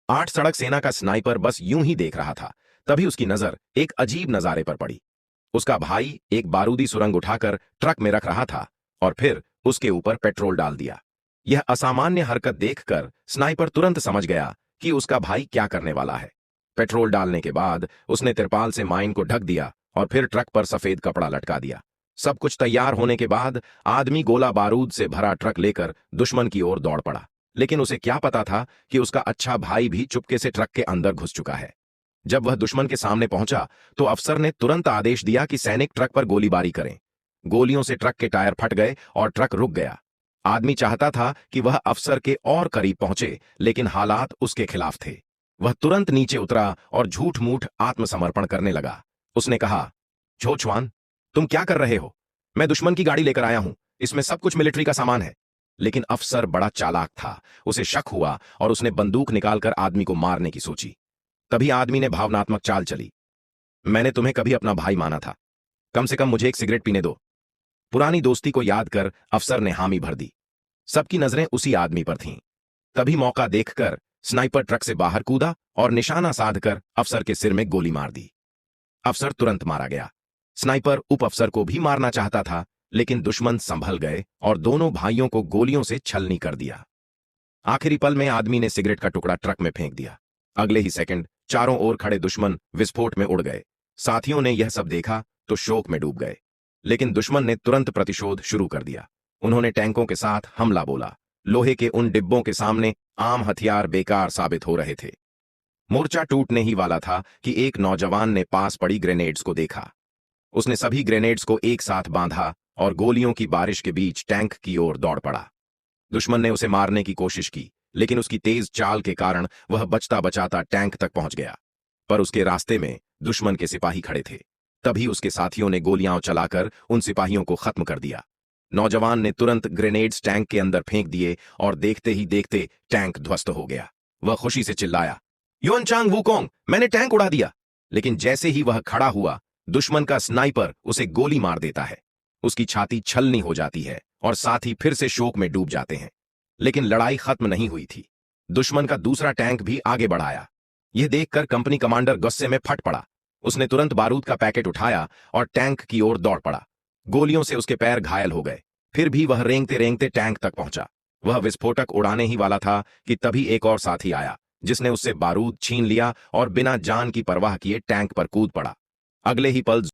आठ सड़क सेना का स्नाइपर बस यूं ही देख रहा था, तभी उसकी नजर एक अजीब नजारे पर पड़ी। उसका भाई एक बारूदी सुरंग उठाकर ट्रक में रख रहा था और फिर उसके ऊपर पेट्रोल डाल दिया। यह असामान्य हरकत देखकर स्नाइपर तुरंत समझ गया कि उसका भाई क्या करने वाला है। पेट्रोल डालने के बाद उसने तिरपाल से माइन को ढक दिया और फिर ट्रक पर सफेद कपड़ा लटका दिया। सब कुछ तैयार होने के बाद आदमी गोला बारूद से भरा ट्रक लेकर दुश्मन की ओर दौड़ पड़ा, लेकिन उसे क्या पता था कि उसका अच्छा भाई भी चुपके से ट्रक के अंदर घुस चुका है। जब वह दुश्मन के सामने पहुंचा तो अफसर ने तुरंत आदेश दिया कि सैनिक ट्रक पर गोलीबारी करें। गोलियों से ट्रक के टायर फट गए और ट्रक रुक गया। आदमी चाहता था कि वह अफसर के और करीब पहुंचे, लेकिन हालात उसके खिलाफ थे। वह तुरंत नीचे उतरा और झूठ मूठ आत्मसमर्पण करने लगा। उसने कहा, झोचवान, तुम क्या कर रहे हो? मैं दुश्मन की गाड़ी लेकर आया हूं, इसमें सब कुछ मिलिट्री का सामान है। लेकिन अफसर बड़ा चालाक था, उसे शक हुआ और उसने बंदूक निकालकर आदमी को मारने की सोची। तभी आदमी ने भावनात्मक चाल चली। मैंने तुम्हें कभी अपना भाई माना था, कम से कम मुझे एक सिगरेट पीने दो। पुरानी दोस्ती को याद कर अफसर ने हामी भर दी। सबकी नजरें उसी आदमी पर थीं। तभी मौका देखकर स्नाइपर ट्रक से बाहर कूदा और निशाना साधकर अफसर के सिर में गोली मार दी। अफसर तुरंत मारा गया। स्नाइपर उप अफसर को भी मारना चाहता था, लेकिन दुश्मन संभल गए और दोनों भाइयों को गोलियों से छलनी कर दिया। आखिरी पल में आदमी ने सिगरेट का टुकड़ा ट्रक में फेंक दिया। अगले ही सेकंड चारों ओर खड़े दुश्मन विस्फोट में उड़ गए। साथियों ने यह सब देखा तो शोक में डूब गए, लेकिन दुश्मन ने तुरंत प्रतिशोध शुरू कर दिया। उन्होंने टैंकों के साथ हमला बोला। लोहे के उन डिब्बों के सामने आम हथियार बेकार साबित हो रहे थे। मोर्चा टूटने ही वाला था कि एक नौजवान ने पास पड़ी ग्रेनेड्स को देखा। उसने सभी ग्रेनेड्स को एक साथ बांधा और गोलियों की बारिश के बीच टैंक की ओर दौड़ पड़ा। दुश्मन ने उसे मारने की कोशिश की, लेकिन उसकी तेज चाल के कारण वह बचता बचाता टैंक तक पहुंच गया। पर उसके रास्ते में दुश्मन के सिपाही खड़े थे। तभी उसके साथियों ने गोलियां चलाकर उन सिपाहियों को खत्म कर दिया। नौजवान ने तुरंत ग्रेनेड्स टैंक के अंदर फेंक दिए और देखते ही देखते टैंक ध्वस्त हो गया। वह खुशी से चिल्लाया, युएनचांग वुकोंग, मैंने टैंक उड़ा दिया। लेकिन जैसे ही वह खड़ा हुआ, दुश्मन का स्नाइपर उसे गोली मार देता है। उसकी छाती छलनी हो जाती है और साथी फिर से शोक में डूब जाते हैं। लेकिन लड़ाई खत्म नहीं हुई थी। दुश्मन का दूसरा टैंक भी आगे बढ़ाया। यह देखकर कंपनी कमांडर गुस्से में फट पड़ा। उसने तुरंत बारूद का पैकेट उठाया और टैंक की ओर दौड़ पड़ा। गोलियों से उसके पैर घायल हो गए, फिर भी वह रेंगते रेंगते टैंक तक पहुंचा। वह विस्फोटक उड़ाने ही वाला था कि तभी एक और साथी आया, जिसने उससे बारूद छीन लिया और बिना जान की परवाह किए टैंक पर कूद पड़ा। अगले ही पल